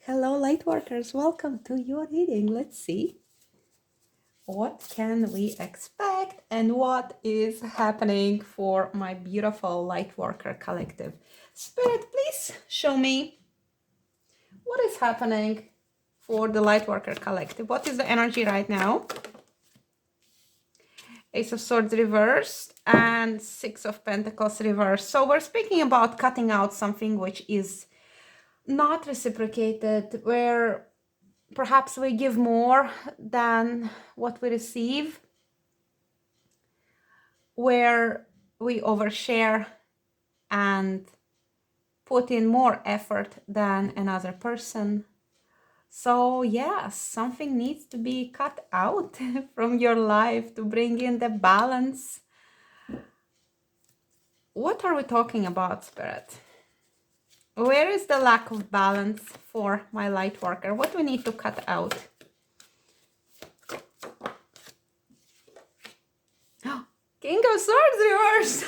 Hello, Lightworkers. Welcome to your reading. Let's see what can we expect and what is happening for my beautiful Lightworker collective. Spirit, please show me what is happening for the Lightworker collective. What is the energy right now? Ace of Swords reversed and Six of Pentacles reversed. So we're speaking about cutting out something which is not reciprocated, where perhaps we give more than what we receive, where we overshare and put in more effort than another person. So yes, something needs to be cut out from your life to bring in the balance. What are we talking about, Spirit? Where is the lack of balance for my light worker? What do we need to cut out? King of Swords reversed.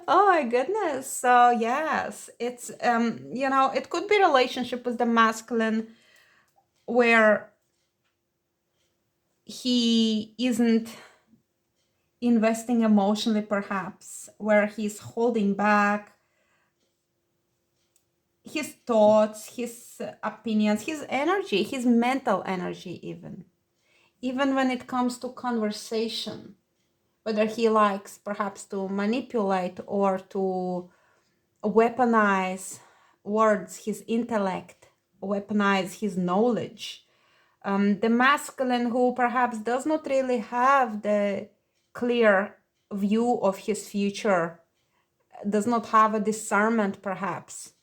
Oh my goodness. So yes, it's it could be relationship with the masculine where he isn't investing emotionally, perhaps, where he's holding back his thoughts, his opinions, his energy, his mental energy, even when it comes to conversation, whether he likes perhaps to manipulate or to weaponize words, his intellect, weaponize his knowledge. The masculine who perhaps does not really have the clear view of his future, does not have a discernment perhaps.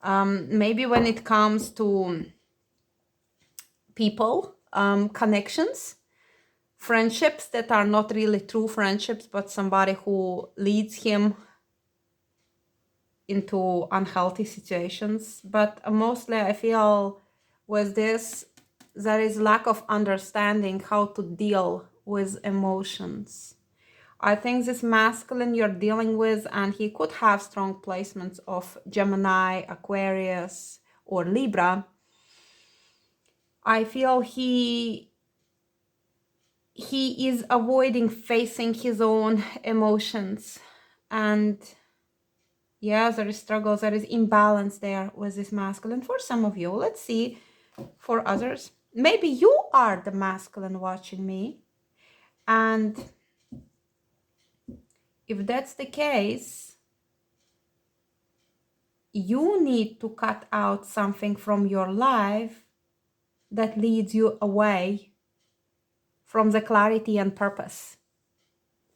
Maybe when it comes to people, connections, friendships that are not really true friendships, but somebody who leads him into unhealthy situations. But mostly I feel with this, there is lack of understanding how to deal with emotions. I think this masculine you're dealing with, and he could have strong placements of Gemini, Aquarius, or Libra. I feel he is avoiding facing his own emotions, and yeah, there is struggles, there is imbalance there with this masculine for some of you. Let's see for others. Maybe you are the masculine watching me, and if that's the case, you need to cut out something from your life that leads you away from the clarity and purpose,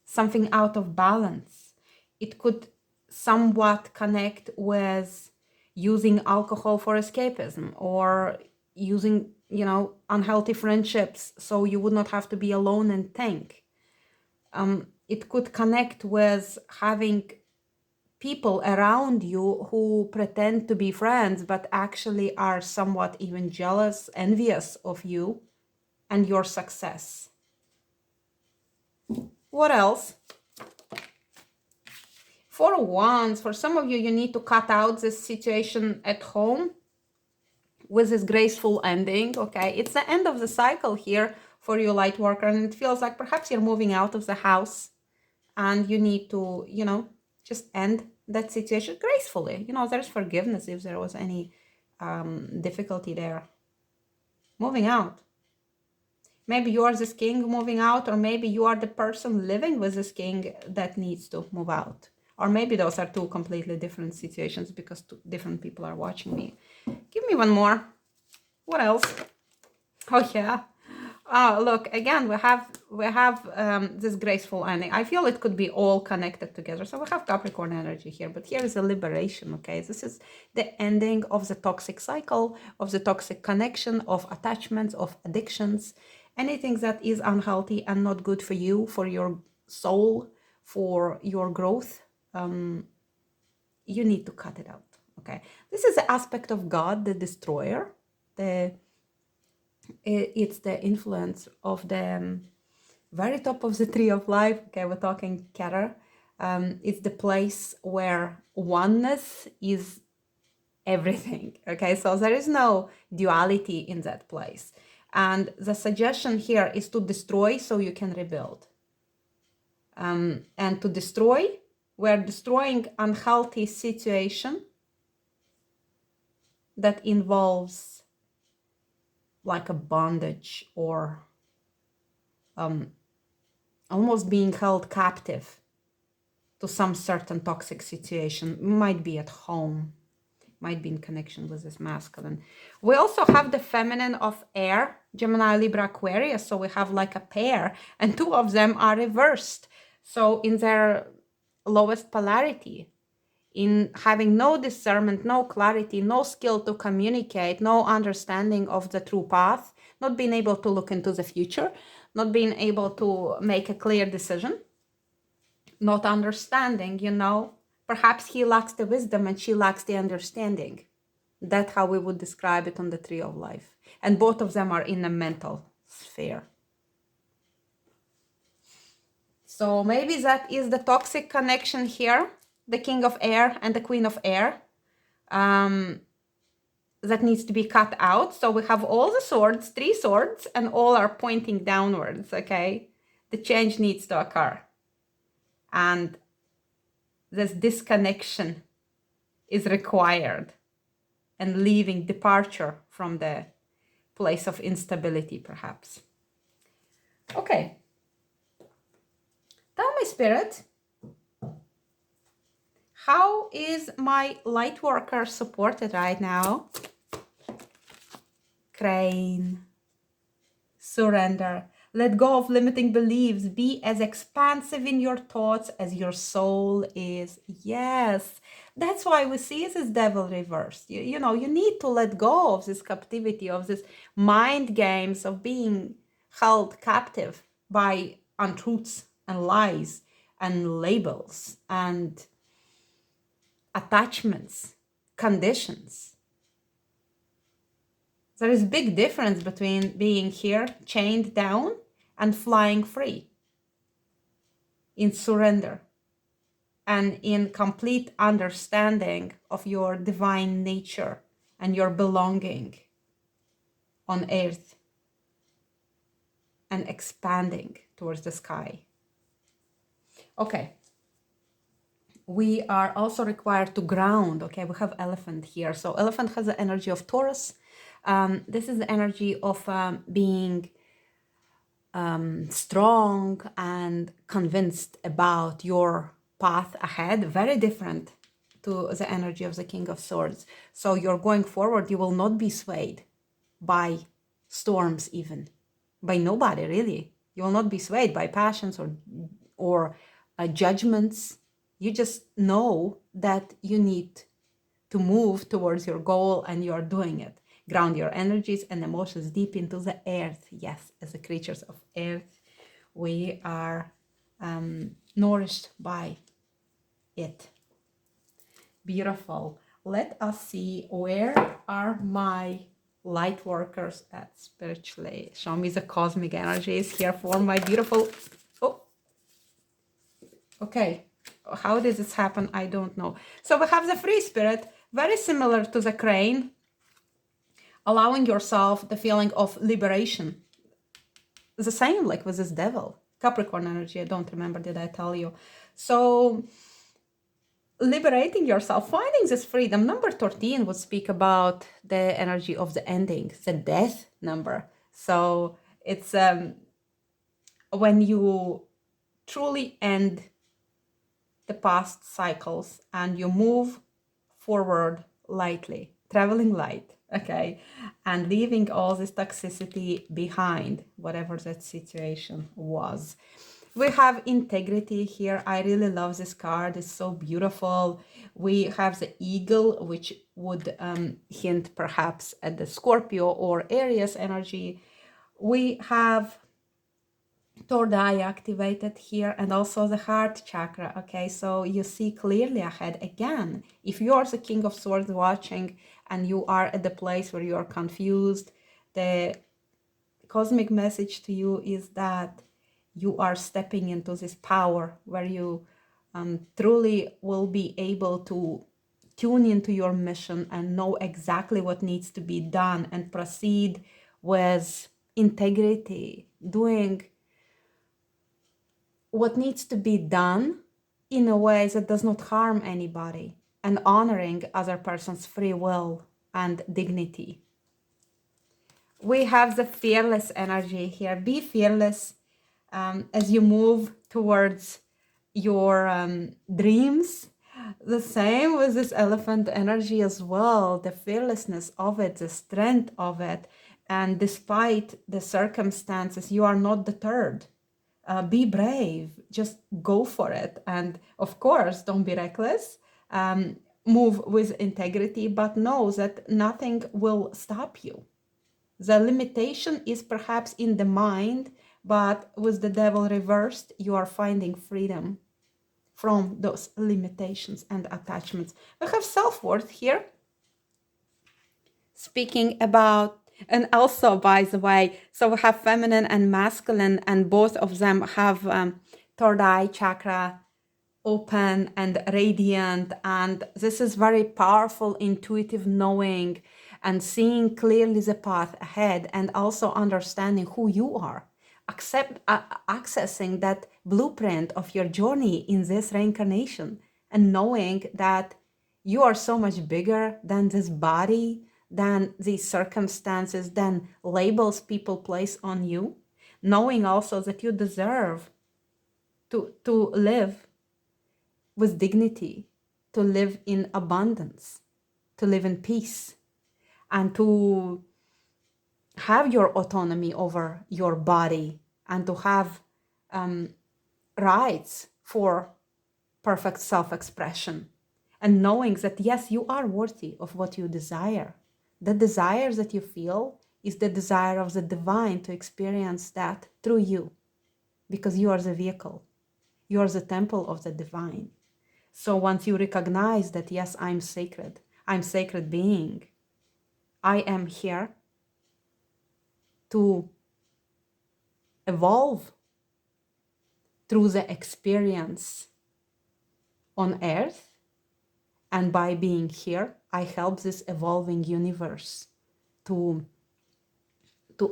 something out of balance. It could somewhat connect with using alcohol for escapism, or using, unhealthy friendships so you would not have to be alone and think. It could connect with having people around you who pretend to be friends but actually are somewhat even jealous, envious of you and your success. What else? For once, for some of you, you need to cut out this situation at home with this graceful ending, okay? It's the end of the cycle here for you, light worker, and it feels like perhaps you're moving out of the house and you need to, just end that situation gracefully. There's forgiveness if there was any difficulty there. Moving out. Maybe you are this king moving out, or maybe you are the person living with this king that needs to move out. Or maybe those are two completely different situations because two different people are watching me. Give me one more. What else? Oh yeah. Oh, look, again, we have this graceful ending. I feel it could be all connected together. So we have Capricorn energy here, but here is a liberation, okay? This is the ending of the toxic cycle, of the toxic connection, of attachments, of addictions, anything that is unhealthy and not good for you, for your soul, for your growth. You need to cut it out, okay? This is the aspect of God, the destroyer. It's the influence of the very top of the tree of life. Okay, we're talking Keter. It's the place where oneness is everything. Okay, so there is no duality in that place. And the suggestion here is to destroy so you can rebuild. And to destroy, we're destroying unhealthy situation that involves like a bondage or almost being held captive to some certain toxic situation. Might be at home, might be in connection with this masculine. We also have the feminine of air, Gemini, Libra, Aquarius. So we have like a pair, and two of them are reversed. So in their lowest polarity, in having no discernment, no clarity, no skill to communicate, no understanding of the true path, not being able to look into the future, not being able to make a clear decision, not understanding, perhaps he lacks the wisdom and she lacks the understanding. That's how we would describe it on the tree of life. And both of them are in the mental sphere. So maybe that is the toxic connection here, the king of air and the queen of air, that needs to be cut out. So we have all the swords, 3 swords, and all are pointing downwards, okay? The change needs to occur. And this disconnection is required, and leaving, departure from the place of instability, perhaps. Okay. Tell me, Spirit, how is my light worker supported right now? Crane. Surrender. Let go of limiting beliefs. Be as expansive in your thoughts as your soul is. Yes. That's why we see this devil reversed. You need to let go of this captivity, of this mind games, of being held captive by untruths and lies and labels and attachments, conditions. There is a big difference between being here chained down and flying free, in surrender and in complete understanding of your divine nature and your belonging on earth and expanding towards the sky. Okay. We are also required to ground. Okay, we have elephant here. So elephant has the energy of Taurus. This is the energy of being strong and convinced about your path ahead. Very different to the energy of the King of Swords. So you're going forward. You will not be swayed by storms, even by nobody, really. You will not be swayed by passions or judgments. You just know that you need to move towards your goal, and you are doing it. Ground your energies and emotions deep into the earth. Yes, as the creatures of earth, we are nourished by it. Beautiful. Let us see, where are my light workers at spiritually? Show me the cosmic energies here for my beautiful... Oh, okay. How does this happen? I don't know. So we have the free spirit, very similar to the crane, allowing yourself the feeling of liberation. The same like with this devil, Capricorn energy. I don't remember, did I tell you? So liberating yourself, finding this freedom. Number 13 would speak about the energy of the ending, the death number. So it's when you truly end the past cycles and you move forward lightly, traveling light, okay, and leaving all this toxicity behind, whatever that situation was. We have integrity here. I really love this card. It's so beautiful. We have the eagle, which would hint perhaps at the Scorpio or Aries energy. We have third eye activated here, and also the heart chakra. Okay, so you see clearly ahead. Again, if you are the King of Swords watching and you are at the place where you are confused, the cosmic message to you is that you are stepping into this power where you truly will be able to tune into your mission and know exactly what needs to be done and proceed with integrity, doing what needs to be done in a way that does not harm anybody and honoring other person's free will and dignity. We have the fearless energy here. Be fearless as you move towards your dreams. The same with this elephant energy as well, the fearlessness of it, the strength of it. And despite the circumstances, you are not deterred. Be brave, just go for it. And of course, don't be reckless. Move with integrity, but know that nothing will stop you. The limitation is perhaps in the mind, but with the devil reversed, you are finding freedom from those limitations and attachments. We have self-worth here, speaking about, and also, by the way, so we have feminine and masculine, and both of them have third eye chakra open and radiant, and this is very powerful intuitive knowing and seeing clearly the path ahead, and also understanding who you are, accessing that blueprint of your journey in this reincarnation, and knowing that you are so much bigger than this body, than these circumstances, than labels people place on you, knowing also that you deserve to live with dignity, to live in abundance, to live in peace, and to have your autonomy over your body, and to have rights for perfect self-expression, and knowing that yes, you are worthy of what you desire. The desire that you feel is the desire of the divine to experience that through you, because you are the vehicle, you are the temple of the divine. So once you recognize that yes, I'm sacred being, I am here to evolve through the experience on earth, and by being here, I help this evolving universe to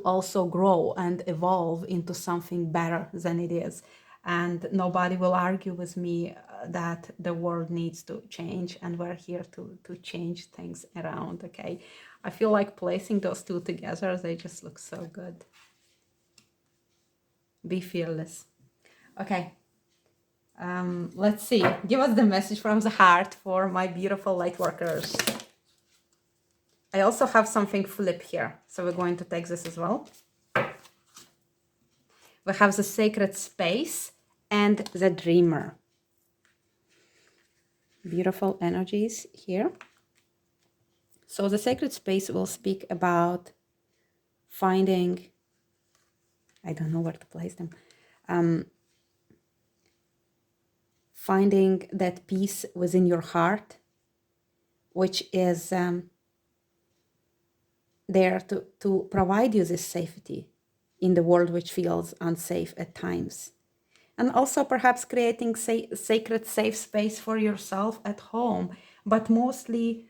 also grow and evolve into something better than it is. And nobody will argue with me that the world needs to change, and we're here to change things around, okay? I feel like placing those two together, they just look so good. Be fearless. Okay, let's see. Give us the message from the heart for my beautiful light workers. I also have something flip here, so we're going to take this as well. We have the sacred space and the dreamer. Beautiful energies here. So the sacred space will speak about finding, I don't know where to place them, finding that peace within your heart, which is there to provide you this safety in the world which feels unsafe at times. And also perhaps creating sacred safe space for yourself at home. But mostly,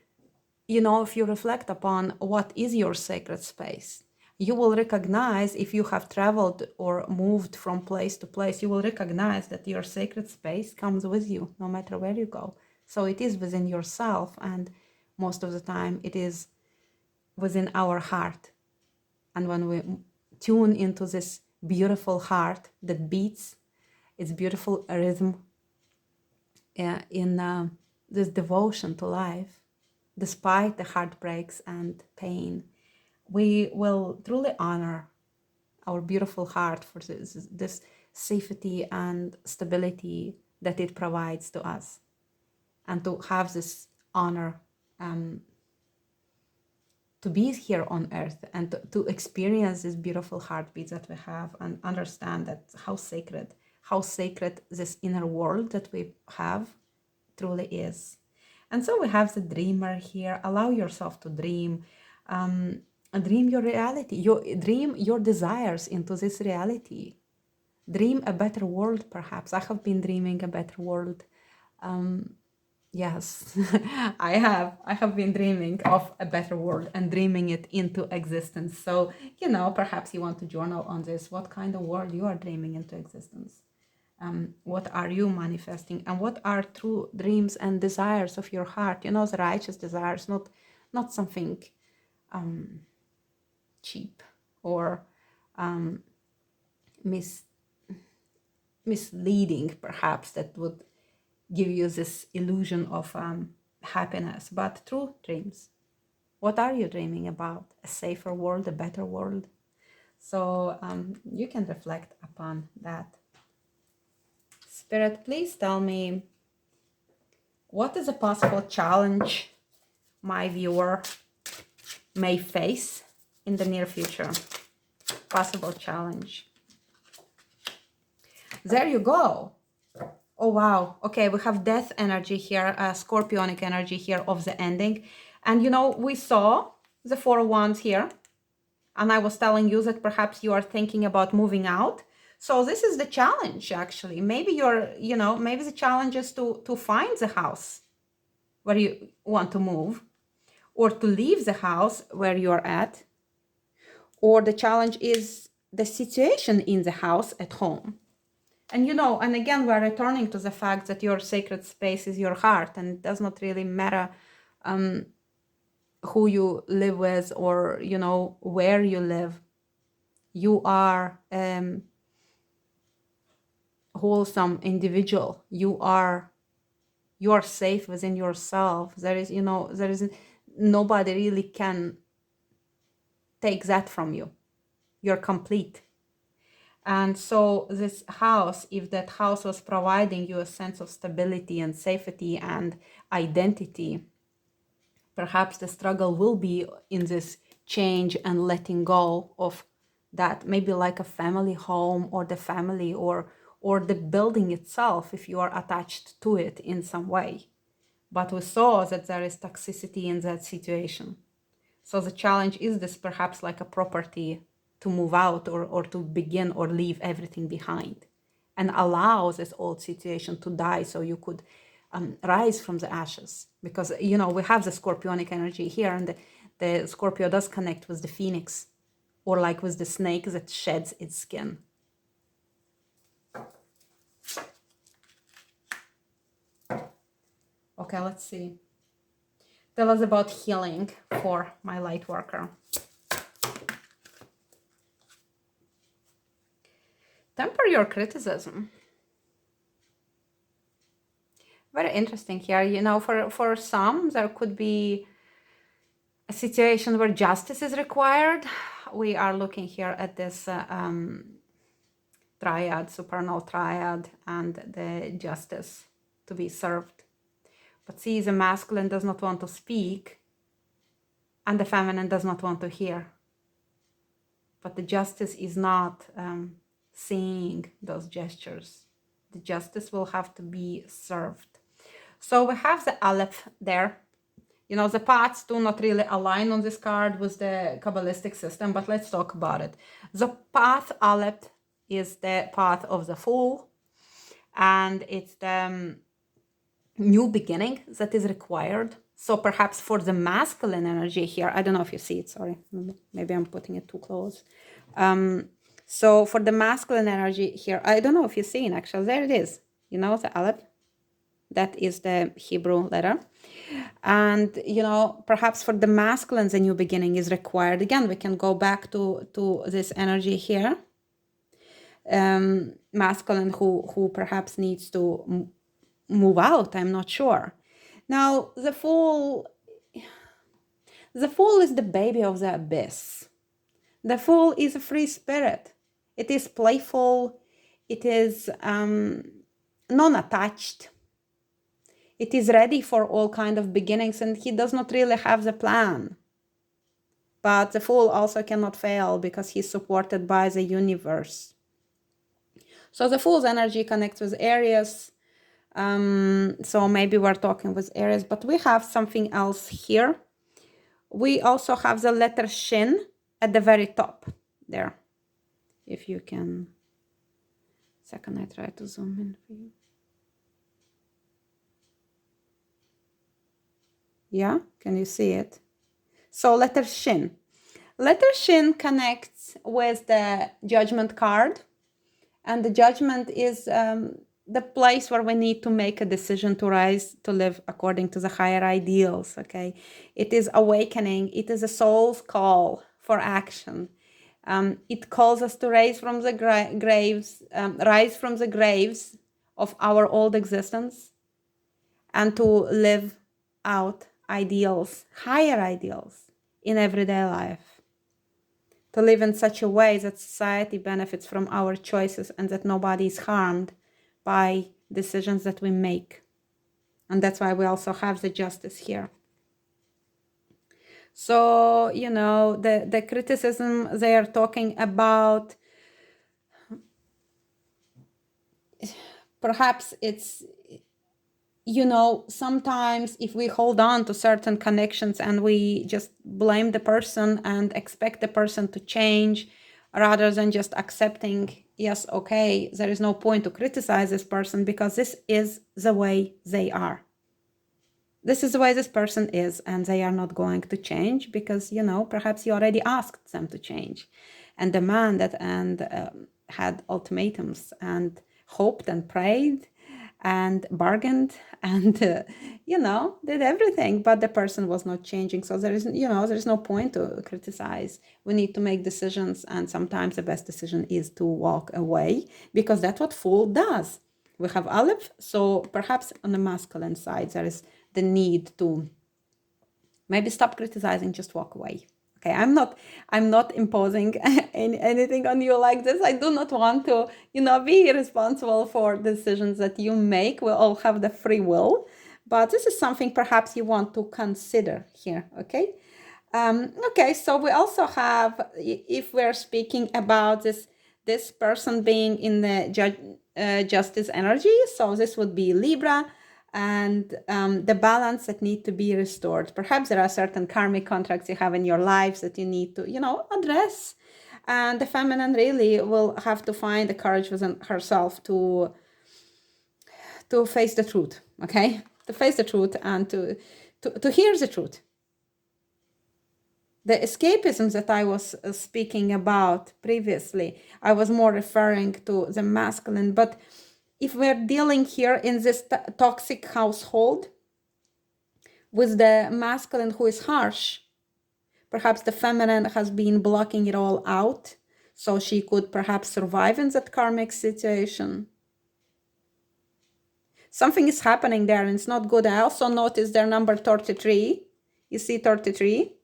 you know, if you reflect upon what is your sacred space, you will recognize, if you have traveled or moved from place to place, you will recognize that your sacred space comes with you no matter where you go. So it is within yourself, and most of the time it is within our heart. And when we tune into this beautiful heart that beats its beautiful rhythm in this devotion to life, despite the heartbreaks and pain, we will truly honor our beautiful heart for this safety and stability that it provides to us, and to have this honor to be here on earth, and to experience this beautiful heartbeat that we have, and understand that how sacred this inner world that we have truly is. And so we have the dreamer here. Allow yourself to dream, dream your reality, dream your desires into this reality. Dream a better world, perhaps. I have been dreaming a better world Yes, I have been dreaming of a better world and dreaming it into existence. So, you know, perhaps you want to journal on this. What kind of world you are dreaming into existence? What are you manifesting, and what are true dreams and desires of your heart? You know, the righteous desires, not something cheap or mis misleading, perhaps, that would give you this illusion of happiness, but true dreams. What are you dreaming about? A safer world, a better world? So you can reflect upon that. Spirit, please tell me, what is a possible challenge my viewer may face in the near future? Possible challenge. There you go. Oh, wow. Okay, we have death energy here, scorpionic energy here of the ending. And, you know, we saw the Four of Wands here. And I was telling you that perhaps you are thinking about moving out. So this is the challenge, actually. Maybe maybe the challenge is to find the house where you want to move, or to leave the house where you're at. Or the challenge is the situation in the house at home. And and again, we're returning to the fact that your sacred space is your heart, and it does not really matter who you live with, or, where you live. You are wholesome individual. You are safe within yourself. There is nobody really can take that from you. You're complete. And so this house, if that house was providing you a sense of stability and safety and identity, perhaps the struggle will be in this change and letting go of that, maybe like a family home, or the family, or the building itself, if you are attached to it in some way. But we saw that there is toxicity in that situation. So the challenge is this, perhaps like a property, to move out, or to begin or leave everything behind, and allow this old situation to die, so you could rise from the ashes. Because, we have the scorpionic energy here, and the Scorpio does connect with the phoenix, or like with the snake that sheds its skin. Okay, let's see. Tell us about healing for my light worker. Temper your criticism. Very interesting here. For some, there could be a situation where justice is required. We are looking here at this triad, supernal triad, and the justice to be served. But see, the masculine does not want to speak, and the feminine does not want to hear. But the justice is not seeing those gestures. The justice will have to be served. So we have the Aleph there. The paths do not really align on this card with the Kabbalistic system, but let's talk about it. The path Aleph is the path of the Fool, and it's the new beginning that is required. So perhaps for the masculine energy here, I don't know if you see it, sorry, maybe I'm putting it too close. So for the masculine energy here, I don't know if you're seeing, actually, there it is, the Aleph. That is the Hebrew letter. And, perhaps for the masculine, the new beginning is required. Again, we can go back to this energy here. Masculine who perhaps needs to move out, I'm not sure. Now, the Fool is the baby of the abyss. The Fool is a free spirit. It is playful. It is non-attached. It is ready for all kind of beginnings, and he does not really have the plan. But the Fool also cannot fail because he's supported by the universe. So the Fool's energy connects with Aries. So maybe we're talking with Aries, but we have something else here. We also have the letter Shin at the very top there. If you can, second, I try to zoom in for you. Yeah, can you see it? So letter Shin. Letter Shin connects with the judgment card. And the judgment is the place where we need to make a decision to rise, to live according to the higher ideals, okay? It is awakening. It is a soul's call for action. It calls us to rise from the graves of our old existence and to live out ideals, higher ideals in everyday life. To live in such a way that society benefits from our choices and that nobody is harmed by decisions that we make. And that's why we also have the justice here. So, you know, the criticism they are talking about, perhaps it's, you know, sometimes if we hold on to certain connections and we just blame the person and expect the person to change rather than just accepting, yes, okay, there is no point to criticize this person because this is the way they are. This is the way this person is, and they are not going to change because, you know, perhaps you already asked them to change and demanded and had ultimatums and hoped and prayed and bargained and, you know, did everything, but the person was not changing. So there is, you know, there's no point to criticize. We need to make decisions, and sometimes the best decision is to walk away because that's what fool does. We have Aleph, so perhaps on the masculine side, there is the need to maybe stop criticizing, just walk away. Okay, I'm not imposing anything on you like this. I do not want to, you know, be responsible for decisions that you make. We all have the free will, but this is something perhaps you want to consider here. Okay. Okay, so we also have, if we're speaking about this person being in the justice energy, so this would be Libra, and the balance that need to be restored. Perhaps there are certain karmic contracts you have in your lives that you need to, you know, address. And the feminine really will have to find the courage within herself to face the truth, okay? To face the truth and to hear the truth. The escapism that I was speaking about previously, I was more referring to the masculine, but if we're dealing here in this toxic household with the masculine who is harsh, perhaps the feminine has been blocking it all out so she could perhaps survive in that karmic situation. Something is happening there and it's not good. I also noticed their number 33. You see 33?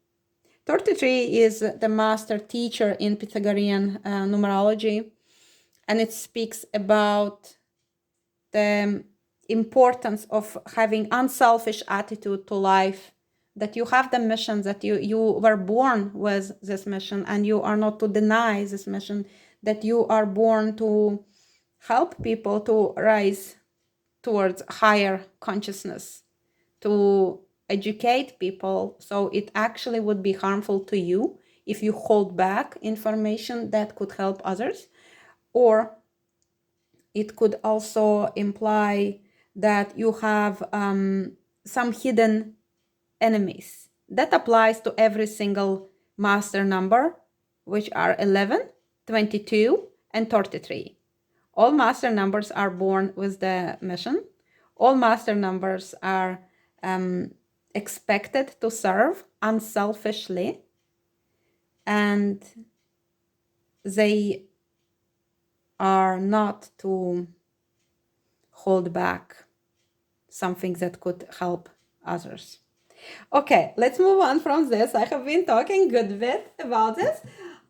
33 is the master teacher in Pythagorean numerology, and it speaks about the importance of having unselfish attitude to life, that you have the mission, that you were born with this mission and you are not to deny this mission, that you are born to help people to rise towards higher consciousness, to educate people. So it actually would be harmful to you if you hold back information that could help others, or it could also imply that you have some hidden enemies. That applies to every single master number, which are 11, 22, and 33. All master numbers are born with the mission. All master numbers are expected to serve unselfishly, and they are not to hold back something that could help others. Okay, let's move on from this. I have been talking a good bit about this.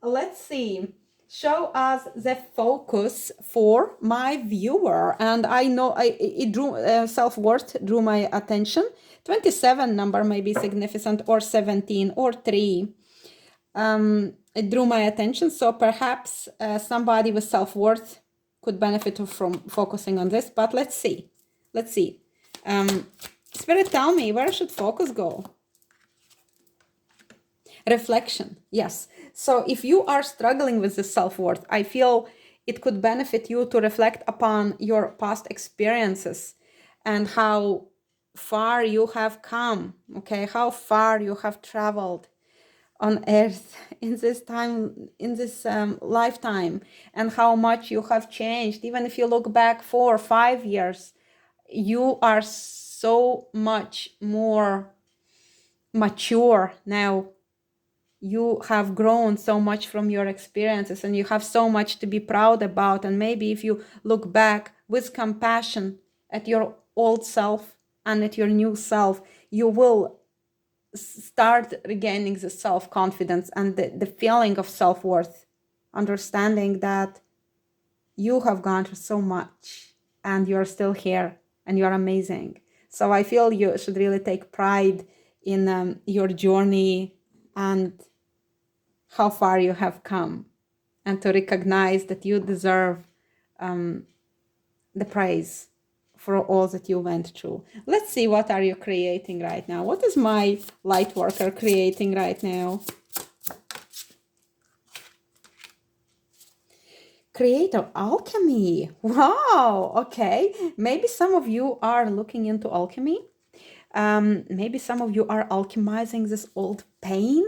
Let's see. Show us the focus for my viewer. And I know it drew self-worth drew my attention. 27 number may be significant, or 17 or 3. It drew my attention. So perhaps somebody with self-worth could benefit from focusing on this. But let's see. Let's see. Spirit, tell me, where should focus go? Reflection, yes. So if you are struggling with the self-worth, I feel it could benefit you to reflect upon your past experiences and how far you have come, okay, how far you have traveled on earth in this time, in this lifetime, and how much you have changed. Even if you look back 4 or 5 years, you are so much more mature now. You have grown so much from your experiences, and you have so much to be proud about. And maybe if you look back with compassion at your old self and at your new self, you will start regaining the self-confidence and the feeling of self-worth, understanding that you have gone through so much and you're still here and you're amazing. So I feel you should really take pride in your journey and how far you have come, and to recognize that you deserve the praise for all that you went through. Let's see, what are you creating right now? What is my light worker creating right now? Creator alchemy. Wow. Okay. Maybe some of you are looking into alchemy. Maybe some of you are alchemizing this old pain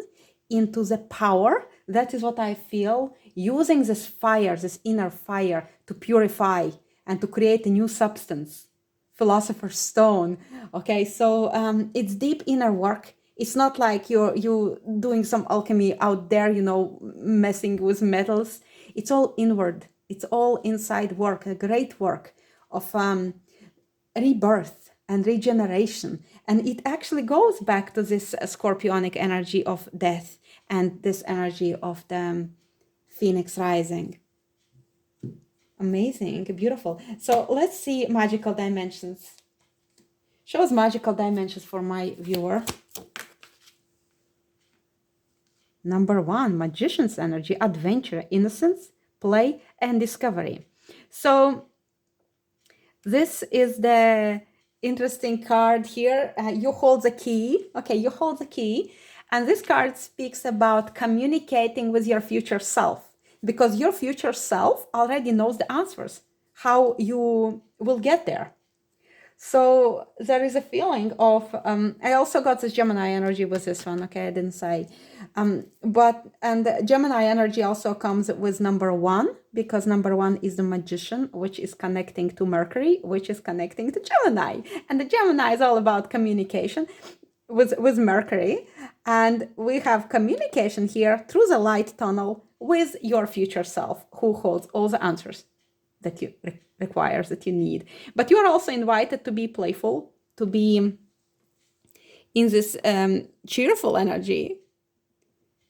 into the power. That is what I feel. Using this fire, this inner fire, to purify and to create a new substance. Philosopher's stone. Okay, so it's deep inner work. It's not like you doing some alchemy out there, you know, messing with metals. It's all inward. It's all inside work, a great work of rebirth and regeneration. And it actually goes back to this scorpionic energy of death and this energy of the phoenix rising. Amazing, beautiful. So let's see magical dimensions. Shows magical dimensions for my viewer. Number 1, magician's energy, adventure, innocence, play, and discovery. So this is the interesting card here. You hold the key. Okay, you hold the key. And this card speaks about communicating with your future self, because your future self already knows the answers, how you will get there. So there is a feeling of, I also got this Gemini energy with this one, okay, I didn't say. And Gemini energy also comes with number 1, because number 1 is the magician, which is connecting to Mercury, which is connecting to Gemini. And the Gemini is all about communication with Mercury. And we have communication here through the light tunnel with your future self, who holds all the answers that you requires, that you need. But you are also invited to be playful, to be in this cheerful energy.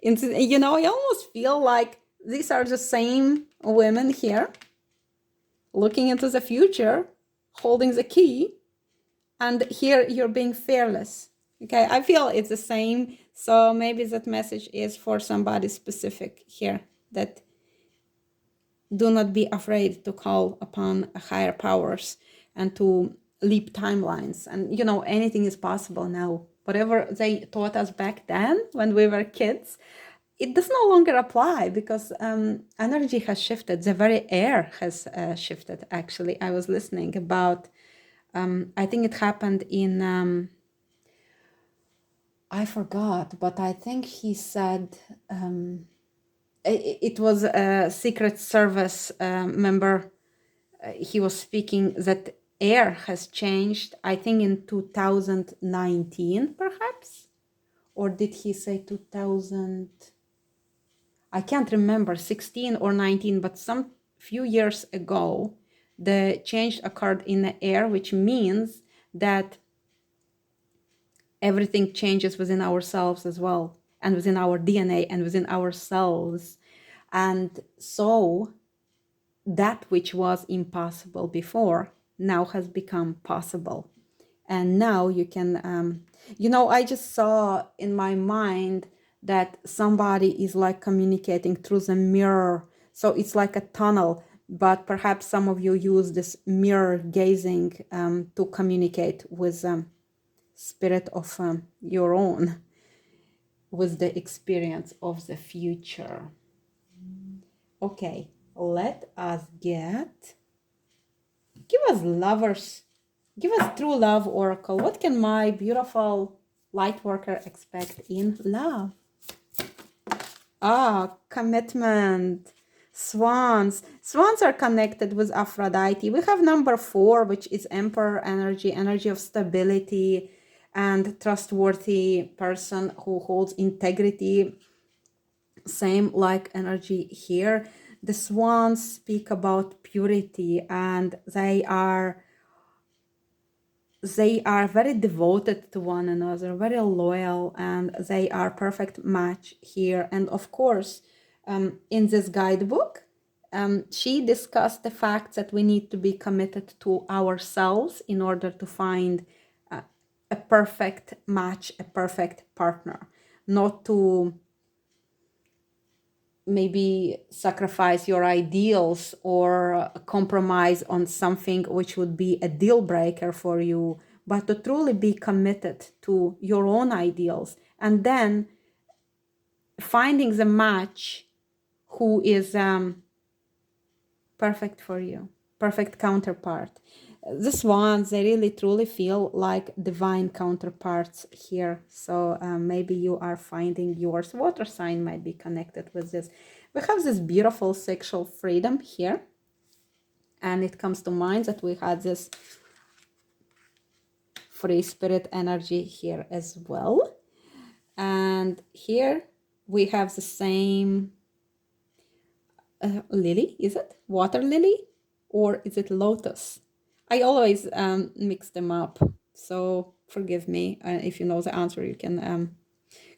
You know, I almost feel like these are the same women here, looking into the future, holding the key, and here you're being fearless. Okay, I feel it's the same. So maybe that message is for somebody specific here, that do not be afraid to call upon higher powers and to leap timelines. And, you know, anything is possible now. Whatever they taught us back then when we were kids, it does no longer apply, because energy has shifted. The very air has shifted, actually. I was listening about, I think it happened in, I forgot, but I think he said, it was a Secret Service member. He was speaking that air has changed, I think in 2019, perhaps? Or did he say 2000? I can't remember, 16 or 19, but some few years ago, the change occurred in the air, which means that everything changes within ourselves as well, and within our DNA and within ourselves. And so that which was impossible before now has become possible. And now you can, you know, I just saw in my mind that somebody is like communicating through the mirror. So it's like a tunnel, but perhaps some of you use this mirror gazing to communicate with spirit of your own, with the experience of the future. Okay, let us give us lovers. Give us true love oracle. What can my beautiful light worker expect in love? Ah, commitment. Swans. Swans are connected with Aphrodite. We have number 4, which is Emperor energy, energy of stability and trustworthy person who holds integrity. Same like energy here. The swans speak about purity, and they are very devoted to one another, very loyal, and they are perfect match here. And of course, in this guidebook, she discussed the fact that we need to be committed to ourselves in order to find a perfect match, a perfect partner, not to maybe sacrifice your ideals or compromise on something which would be a deal breaker for you, but to truly be committed to your own ideals and then finding the match who is perfect for you, perfect counterpart. This ones, they really truly feel like divine counterparts here. So maybe you are finding yours. Water sign might be connected with this. We have this beautiful sexual freedom here. And it comes to mind that we had this free spirit energy here as well. And here we have the same lily. Is it water lily or is it lotus? I always mix them up, so forgive me. If you know the answer, you can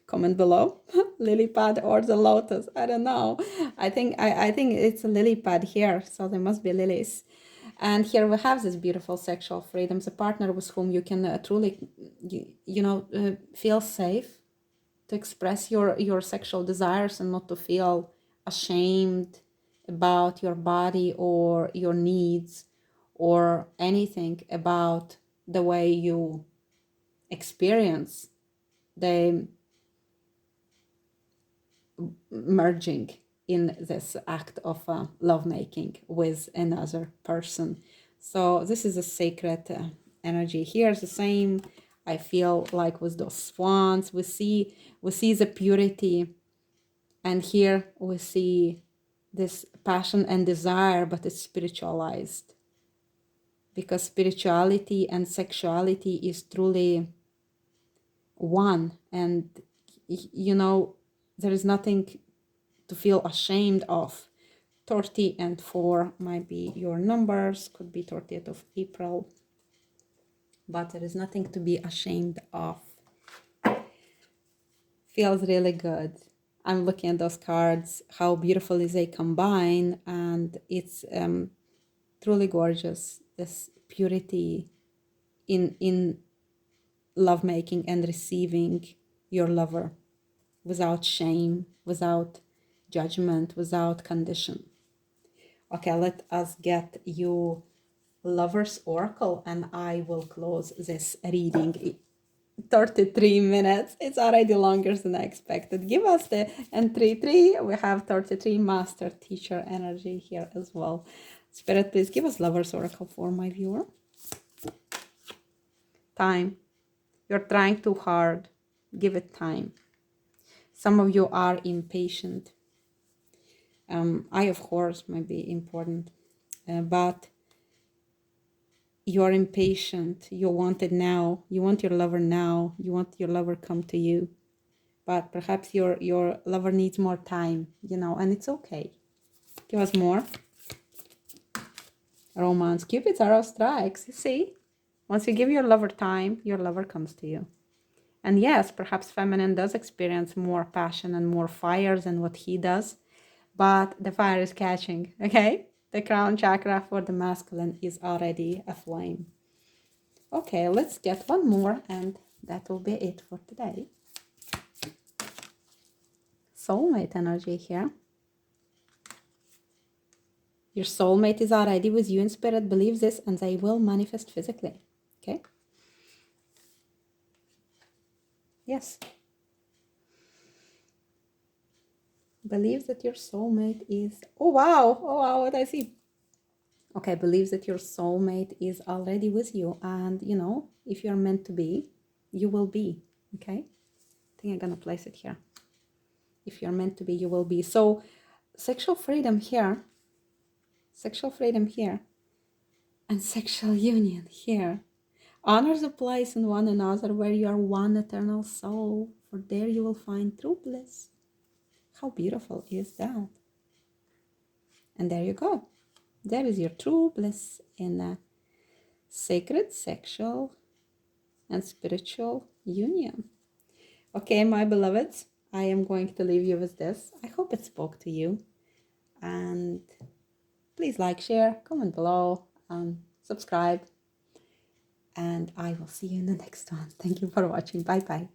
comment below. Lily pad or the lotus? I don't know. I think it's a lily pad here, so there must be lilies. And here we have this beautiful sexual freedom, the partner with whom you can truly, feel safe to express your sexual desires and not to feel ashamed about your body or your needs or anything about the way you experience the merging in this act of lovemaking with another person. So this is a sacred energy. Here's the same. I feel like with those swans, we see the purity, and here we see this passion and desire, but it's spiritualized, because spirituality and sexuality is truly one, and there is nothing to feel ashamed of. 30 and 4 might be your numbers, could be 30th of April, but there is nothing to be ashamed of. Feels really good. I'm looking at those cards, how beautifully they combine, and it's truly gorgeous, this purity in lovemaking and receiving your lover without shame, without judgment, without condition. Okay, let us get you Lover's Oracle, and I will close this reading. 33 minutes. It's already longer than I expected. Give us the entry 3. We have 33 master teacher energy here as well. Spirit, please give us Lover's Oracle for my viewer. Time. You're trying too hard. Give it time. Some of you are impatient. I, of course, might be important, but you're impatient. You want it now. You want your lover now. You want your lover come to you. But perhaps your lover needs more time, and it's okay. Give us more. Romance. Cupid's arrow strikes. You see? Once you give your lover time, your lover comes to you. And yes, perhaps feminine does experience more passion and more fire than what he does, but the fire is catching, okay? The crown chakra for the masculine is already aflame. Okay, let's get one more, and that will be it for today. Soulmate energy here. Your soulmate is already with you in spirit. Believe this, and they will manifest physically, okay? Yes. Believe that your soulmate is... Oh, wow, what I see. Okay, believe that your soulmate is already with you, and you know, if you're meant to be, you will be. Okay, I think I'm gonna place it here. If you're meant to be, you will be. So sexual freedom here, and sexual union here. Honor the place in one another where you are one eternal soul, for there you will find true bliss. How beautiful is that? And there you go. There is your true bliss in a sacred sexual and spiritual union. Okay, my beloveds, I am going to leave you with this. I hope it spoke to you. And please like, share, comment below, subscribe. And I will see you in the next one. Thank you for watching. Bye bye.